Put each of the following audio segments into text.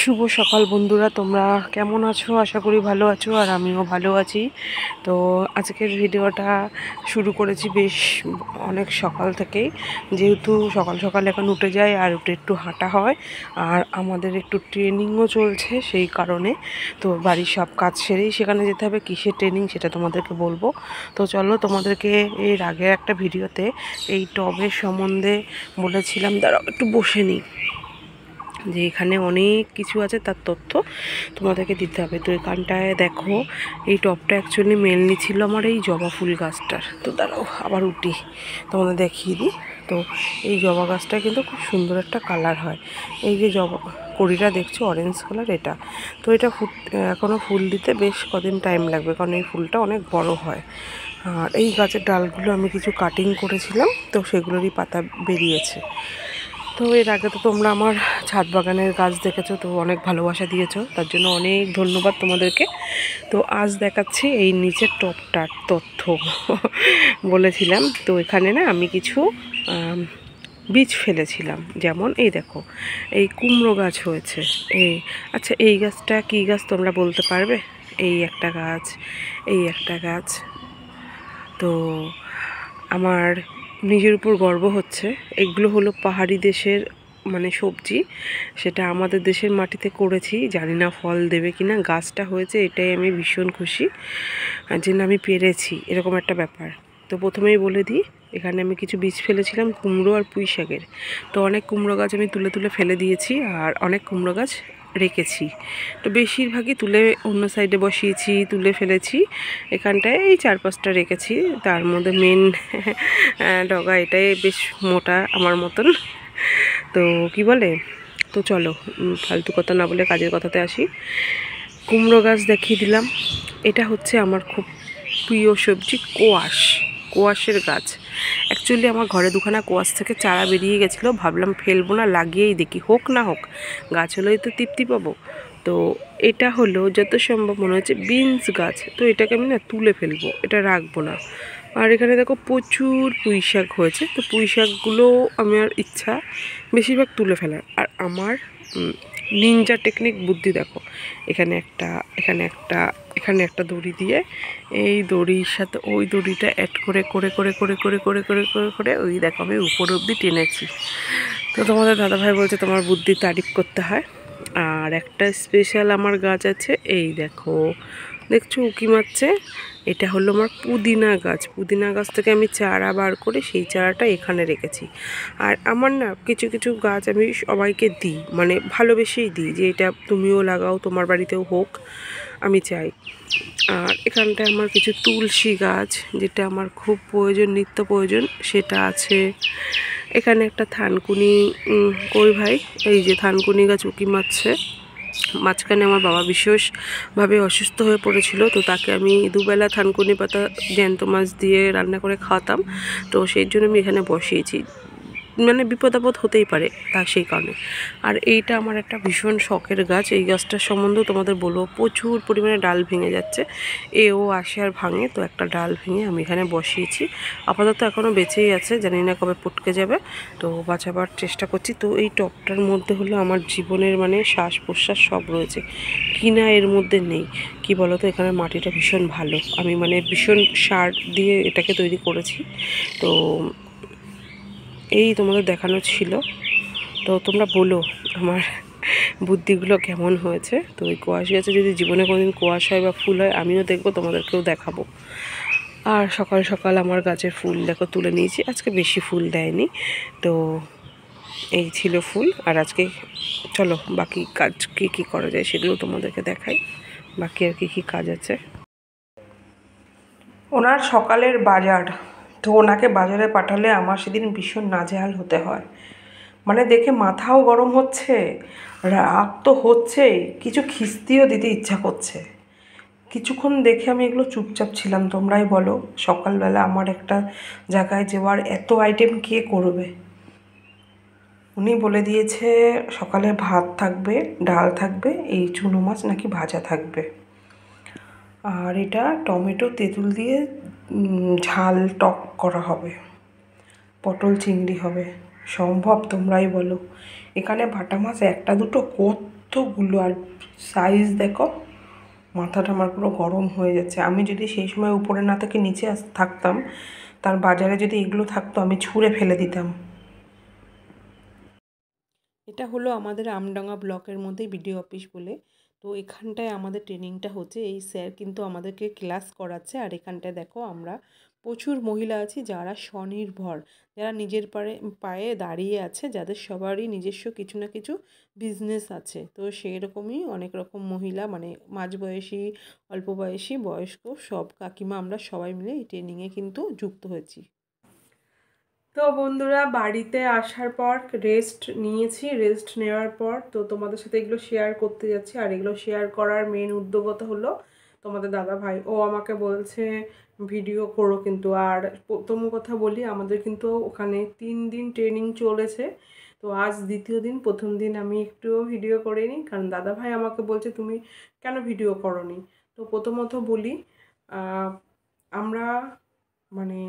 শুভ সকাল বন্ধুরা, তোমরা কেমন আছো? আশা করি ভালো আছো, আর আমিও ভালো আছি। তো আজকের ভিডিওটা শুরু করেছি বেশ অনেক সকাল থেকেই, যেহেতু সকাল সকাল এখন উঠে যায় আর উঠে একটু হাঁটা হয়, আর আমাদের একটু ট্রেনিংও চলছে সেই কারণে। তো বাড়ির সব কাজ সেরেই সেখানে যেতে হবে। কিসের ট্রেনিং সেটা তোমাদেরকে বলবো। তো চলো, তোমাদেরকে এর আগের একটা ভিডিওতে এই টবের সম্বন্ধে বলেছিলাম, দাঁড়াও একটু বসে নিই, যে এখানে অনেক কিছু আছে তার তথ্য তোমাদেরকে দিতে হবে। তো এখানটায় দেখো, এই টবটা অ্যাকচুয়ালি মেনলি ছিল আমার এই জবা ফুল গাছটার। তো দাঁড়াও আবার উঠি, তোমাদের দেখিয়ে দিই। তো এই জবা গাছটা কিন্তু খুব সুন্দর একটা কালার হয়। এই যে জবা কড়িটা দেখছো অরেঞ্জ কালার, এটা তো এটা এখনও ফুল দিতে বেশ কদিন টাইম লাগবে, কারণ এই ফুলটা অনেক বড় হয়। আর এই গাছের ডালগুলো আমি কিছু কাটিং করেছিলাম, তো সেগুলোরই পাতা বেরিয়েছে। তো এর আগে তো তোমরা আমার ছাদ বাগানের গাছ দেখেছো, তো অনেক ভালোবাসা দিয়েছো, তার জন্য অনেক ধন্যবাদ তোমাদেরকে। তো আজ দেখাচ্ছি এই নিচের টবটার তথ্য। বলেছিলাম তো এখানে না আমি কিছু বীজ ফেলেছিলাম, যেমন এই দেখো এই কুমড়ো গাছ হয়েছে। আচ্ছা, এই গাছটা কী গাছ তোমরা বলতে পারবে? এই একটা গাছ, এই একটা গাছ। তো আমার নিজের উপর গর্ব হচ্ছে। এগুলো হলো পাহাড়ি দেশের মানে সবজি, সেটা আমাদের দেশের মাটিতে করেছি, জানি না ফল দেবে কি না। গাছটা হয়েছে, এটাই আমি ভীষণ খুশি যে না আমি পেরেছি, এরকম একটা ব্যাপার। তো প্রথমেই বলে দিই, এখানে আমি কিছু বীজ ফেলেছিলাম কুমড়ো আর পুঁই শাকের। তো অনেক কুমড়ো গাছ আমি তুলে তুলে ফেলে দিয়েছি, আর অনেক কুমড়ো গাছ রেখেছি। তো বেশিরভাগই তুলে অন্য সাইডে বসিয়েছি, তুলে ফেলেছি। এখানটায় এই 4-5টা রেখেছি, তার মধ্যে মেন ডগা এটাই বেশ মোটা আমার মতন। তো কি বলে, তো চলো ফালতু কথা না বলে কাজের কথাতে আসি। কুমড়ো গাছ দেখিয়ে দিলাম। এটা হচ্ছে আমার খুব প্রিয় সবজি, কোয়াশের গাছ। অ্যাকচুয়ালি আমার ঘরে দুখানা কোয়াশ থেকে চারা বেরিয়ে গেছিলো, ভাবলাম ফেলবো না, লাগিয়েই দেখি, হোক না হোক, গাছ হলেই তো তৃপ্তি পাবো। তো এটা হলো যত সম্ভব মনে হচ্ছে বিনস গাছ। তো এটাকে আমি না তুলে ফেলবো, এটা রাখবো না। আর এখানে দেখো প্রচুর পুঁই শাক হয়েছে। তো পুঁই শাকগুলো আমার ইচ্ছা বেশিরভাগ তুলে ফেলার। আর আমার নিনজা টেকনিক বুদ্ধি দেখো, এখানে একটা, এখানে একটা, এখানে একটা দড়ি দিয়ে এই দড়ির সাথে ওই দড়িটা অ্যাড করে করে করে করে করে করে করে করে করে ওই দেখো আমি উপর অবধি টেনেছি। তো তোমাদের দাদাভাই বলছে তোমার বুদ্ধির তারিফ করতে হয়। আর একটা স্পেশাল আমার গাছ আছে, এই দেখো দেখছো উঁকি মারছে, এটা হলো আমার পুদিনা গাছ। পুদিনা গাছ থেকে আমি চারা বার করে সেই চারাটা এখানে রেখেছি। আর আমার না কিছু কিছু গাছ আমি সবাইকে দিই, মানে ভালোবেসেই দিই, যে এটা তুমিও লাগাও, তোমার বাড়িতেও হোক, আমি চাই। আর এখানটায় আমার কিছু তুলসী গাছ, যেটা আমার খুব প্রয়োজন, নিত্য প্রয়োজন, সেটা আছে। এখানে একটা থানকুনি, কই ভাই, এই যে থানকুনি গাছ উঁকি মারছে। মাঝখানে আমার বাবা বিশেষভাবে অসুস্থ হয়ে পড়েছিল, তো তাকে আমি দুবেলা থানকুনি পাতা জ্যান্ত মাছ দিয়ে রান্না করে খাওয়াতাম। তো সেই জন্য আমি এখানে বসিয়েছি, মানে বিপদ আপদ হতেই পারে, তা সেই কারণে। আর এইটা আমার একটা ভীষণ শখের গাছ। এই গাছটার সম্বন্ধেও তোমাদের বলবো, প্রচুর পরিমাণে ডাল ভেঙে যাচ্ছে, এও আসে আর ভাঙে। তো একটা ডাল ভেঙে আমি এখানে বসিয়েছি, আপাতত এখনও বেঁচেই আছে, জানি না কবে পটকে যাবে, তো বাঁচাবার চেষ্টা করছি। তো এই টবটার মধ্যে হলো আমার জীবনের মানে শ্বাস প্রশ্বাস সব রয়েছে, কিনা এর মধ্যে নেই। কি বলো তো, এখানে মাটিটা ভীষণ ভালো, আমি মানে ভীষণ সার দিয়ে এটাকে তৈরি করেছি। তো এই তোমাদের দেখানো ছিল। তো তোমরা বলো আমার বুদ্ধিগুলো কেমন হয়েছে। তো ওই কোয়াশ গাছে যদি জীবনে কোনোদিন কোয়াশ হয় বা ফুল হয়, আমিও দেখবো, তোমাদেরকেও দেখাবো। আর সকাল সকাল আমার গাছের ফুল দেখো তুলে নিয়েছি, আজকে বেশি ফুল দেয়নি। তো এই ছিল ফুল। আর আজকে চলো বাকি কাজ কী কী করা যায় সেগুলো তোমাদেরকে দেখাই, বাকি আর কী কী কাজ আছে। ওনার সকালের বাজার, তো ওনাকে বাজারে পাঠালে আমার সেদিন ভীষণ নাজেহাল হতে হয়, মানে দেখে মাথাও গরম হচ্ছে, রাগ তো হচ্ছেই, কিছু খিস্তিও দিতে ইচ্ছা করছে। কিছুক্ষণ দেখে আমি এগুলো চুপচাপ ছিলাম, তোমরাই বলো সকালবেলা আমার একটা জায়গায় যাওয়ার এত আইটেম কে করবে। উনি বলে দিয়েছে সকালে ভাত থাকবে, ডাল থাকবে, এই চুনো মাছ নাকি ভাজা থাকবে, আর এটা টমেটো তেঁতুল দিয়ে ঝাল টক করা হবে, পটল চিংড়ি হবে। সম্ভব তোমরাই বলো, এখানে বাটা মাছ একটা দুটো কত কতগুলো, আর সাইজ দেখো, মাথাটা আমার পুরো গরম হয়ে যাচ্ছে। আমি যদি সেই সময় উপরে না থেকে নিচে থাকতাম, তার বাজারে যদি এগুলো থাকতো আমি ছুঁড়ে ফেলে দিতাম। এটা হলো আমাদের আমডাঙ্গা ব্লকের মধ্যে বিডিও অফিস বলে। তো এখানটায় আমাদের ট্রেনিংটা হচ্ছে। এই স্যার কিন্তু আমাদেরকে ক্লাস করাচ্ছে। আর এখানটায় দেখো আমরা প্রচুর মহিলা আছি যারা স্বনির্ভর, যারা নিজের পায়ে দাঁড়িয়ে আছে, যাদের সবারই নিজস্ব কিছু না কিছু বিজনেস আছে। তো সেই রকমই অনেক রকম মহিলা, মানে মাঝবয়সী, অল্প বয়সী, বয়স্ক, সব কাকিমা আমরা সবাই মিলে এই ট্রেনিংয়ে কিন্তু যুক্ত হয়েছি। তো বন্ধুরা, বাড়িতে আসার পর রেস্ট নিয়েছি। রেস্ট নেওয়ার পর তো তোমাদের সাথে এগুলো শেয়ার করতে যাচ্ছি। আর এগুলো শেয়ার করার মেন উদ্যোগতা হলো তোমাদের দাদা ভাই। ও আমাকে বলছে ভিডিও করো কিন্তু। আর প্রথম কথা বলি, আমাদের কিন্তু ওখানে 3 দিন ট্রেনিং চলেছে। তো আজ দ্বিতীয় দিন। প্রথম দিন আমি একটুও ভিডিও করিনি, কারণ দাদা ভাই আমাকে বলছে তুমি কেন ভিডিও করোনি। তো প্রথমত বলি, আমরা মানে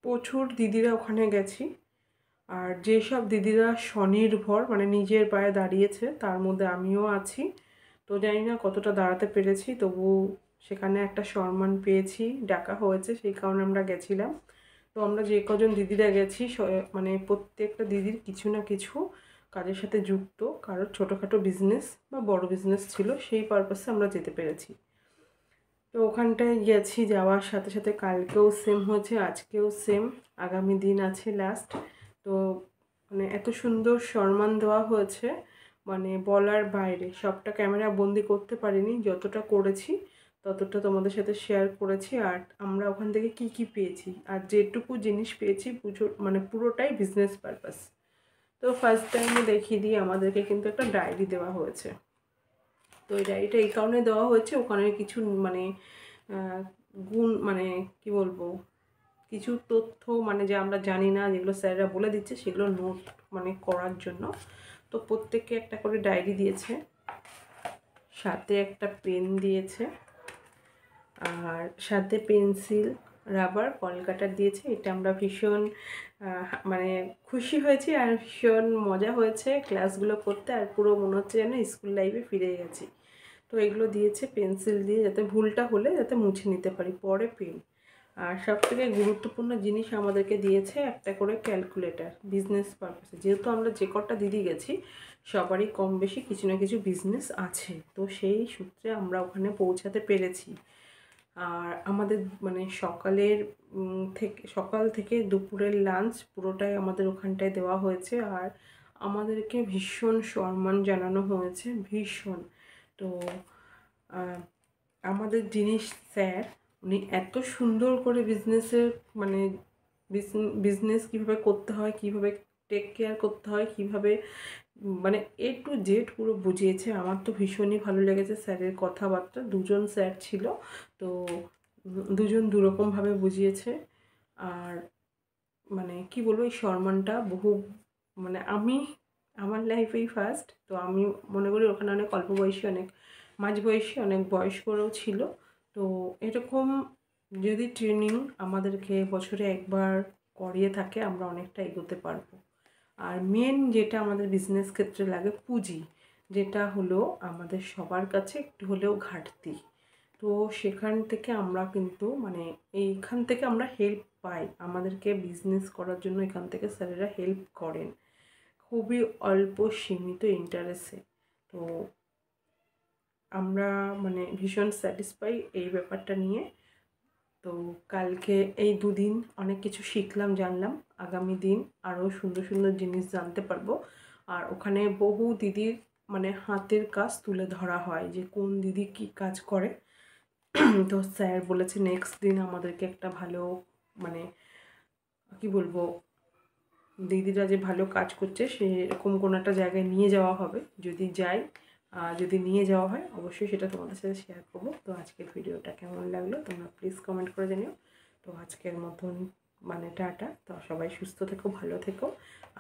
প্রচুর দিদিরা ওখানে গেছি। আর যেসব দিদিরা স্বনির্ভর, মানে নিজের পায়ে দাঁড়িয়েছে, তার মধ্যে আমিও আছি। তো জানি না কতটা দাঁড়াতে পেরেছি, তবু সেখানে একটা সম্মান পেয়েছি, ডাকা হয়েছে, সেই কারণে আমরা গেছিলাম। তো আমরা যে কজন দিদিরা গেছি, মানে প্রত্যেকটা দিদির কিছু না কিছু কাজের সাথে যুক্ত, কারোর ছোটোখাটো বিজনেস বা বড় বিজনেস ছিল, সেই পারপাসে আমরা যেতে পেরেছি। তো ওখানটায় গেছি, যাওয়ার সাথে সাথে কালকেও সেম হয়েছে, আজকেও সেম, আগামী দিন আছে লাস্ট। তো মানে এত সুন্দর সম্মান দেওয়া হয়েছে, মানে বলার বাইরে। সবটা ক্যামেরা বন্দি করতে পারিনি, যতটা করেছি ততটা তোমাদের সাথে শেয়ার করেছি। আর আমরা ওখান থেকে কি কি পেয়েছি, আর যেটুকু জিনিস পেয়েছি মানে পুরোটাই বিজনেস পারপাস। তো ফার্স্ট টাইমে দেখিয়ে দিই, আমাদেরকে কিন্তু একটা ডায়েরি দেওয়া হয়েছে। তো এই ডায়েরিটা এই কারণে দেওয়া হয়েছে, ওখানে কিছু মানে গুণ, মানে কি বলবো, কিছু তথ্য মানে যে আমরা জানি না, যেগুলো স্যাররা বলে দিচ্ছে সেগুলো নোট মানে করার জন্য। তো প্রত্যেককে একটা করে ডায়েরি দিয়েছে, সাথে একটা পেন দিয়েছে, আর সাথে পেন্সিল, রাবার, কলকাটার দিয়েছে। এটা আমরা ভীষণ মানে খুশি হয়েছি, আর ভীষণ মজা হয়েছে ক্লাসগুলো করতে। আর পুরো মনে হচ্ছে যেন স্কুল লাইফে ফিরে গেছি। তো এগুলো দিয়েছে পেন্সিল দিয়ে, যাতে ভুলটা হলে যাতে মুছে নিতে পারি পরে পেন। আর সবথেকে গুরুত্বপূর্ণ জিনিস আমাদেরকে দিয়েছে একটা করে ক্যালকুলেটর, বিজনেস পারপাসে। যেহেতু আমরা যে কটা দিদি গেছি সবারই কম বেশি কিছু না কিছু বিজনেস আছে, তো সেই সূত্রে আমরা ওখানে পৌঁছাতে পেরেছি। আর আমাদের মানে সকাল থেকে দুপুরের লাঞ্চ পুরোটাই আমাদের ওখানটায় দেওয়া হয়েছে। আর আমাদেরকে ভীষণ সম্মান জানানো হয়েছে, ভীষণ। তো আমাদের যিনি স্যার, উনি এত সুন্দর করে বিজনেসের মানে বিজনেস কীভাবে করতে হয়, কীভাবে টেক কেয়ার করতে হয়, কীভাবে মানে A to Z পুরো বুঝিয়েছে। আমার তো ভীষণই ভালো লেগেছে স্যারের কথাবার্তা। দুজন স্যার ছিল, তো দুজন দুরকমভাবে বুঝিয়েছে। আর মানে কি বলবো, এই সম্মানটা মানে আমার লাইফেই ফার্স্ট। তো আমি মনে করি ওখানে অনেক অল্প বয়সী, অনেক মাঝবয়সী, অনেক বয়স্করাও ছিল। তো এরকম যদি ট্রেনিং আমাদেরকে বছরে একবার করিয়ে থাকে, আমরা অনেকটা এগোতে পারবো। আর মেন যেটা আমাদের বিজনেস ক্ষেত্রে লাগে, পুঁজি, যেটা হলো আমাদের সবার কাছে একটু হলেও ঘাটতি। তো সেখান থেকে আমরা কিন্তু মানে এইখান থেকে আমরা হেল্প পাই, আমাদেরকে বিজনেস করার জন্য এখান থেকে স্যারেরা হেল্প করেন খুবই অল্প সীমিত ইন্টারেস্টে। তো আমরা মানে ভীষণ স্যাটিসফাই এই ব্যাপারটা নিয়ে। তো কালকে এই দুদিন অনেক কিছু শিখলাম, জানলাম। আগামী দিন আরও সুন্দর সুন্দর জিনিস জানতে পারবো। আর ওখানে বহু দিদির মানে হাতের কাজ তুলে ধরা হয়, যে কোন দিদি কী কাজ করে। তো স্যার বলেছে নেক্সট দিন আমাদেরকে একটা ভালো মানে কি বলবো, দিদিরা যে ভালো কাজ করছে সেরকম কোনো একটা জায়গায় নিয়ে যাওয়া হবে। যদি যাই, যদি নিয়ে যাওয়া হয় অবশ্যই সেটা তোমাদের সাথে শেয়ার করবো। তো আজকের ভিডিওটা কেমন লাগলো তোমরা প্লিজ কমেন্ট করে জানিও। তো আজকের মতন মানে টাটা। তো সবাই সুস্থ থেকো, ভালো থেকো,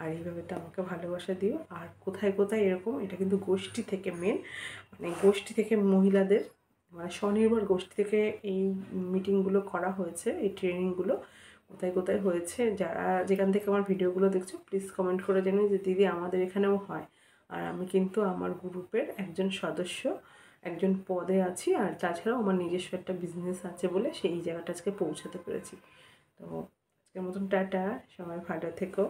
আর এইভাবে তো আমাকে ভালোবাসা দিও। আর কোথায় কোথায় এরকম, এটা কিন্তু গোষ্ঠী থেকে মেন, মানে গোষ্ঠী থেকে মহিলাদের মানে স্বনির্ভর গোষ্ঠী থেকে এই মিটিংগুলো করা হয়েছে, এই ট্রেনিংগুলো কোথায় কোথায় হয়েছে। যারা যেখান থেকে আমার ভিডিওগুলো দেখছো প্লিজ কমেন্ট করে জানিও যে দিদি আমাদের এখানেও হয়, আর আমি কিন্তু আমার গ্রুপের একজন সদস্য, একজন পদে আছি। আর তাছাড়াও আমার নিজস্ব একটা বিজনেস আছে বলে সেই জায়গাটা আজকে পৌঁছাতে পেরেছি। তো আজকের মতন টাটা, সবাই ভালো থেকো।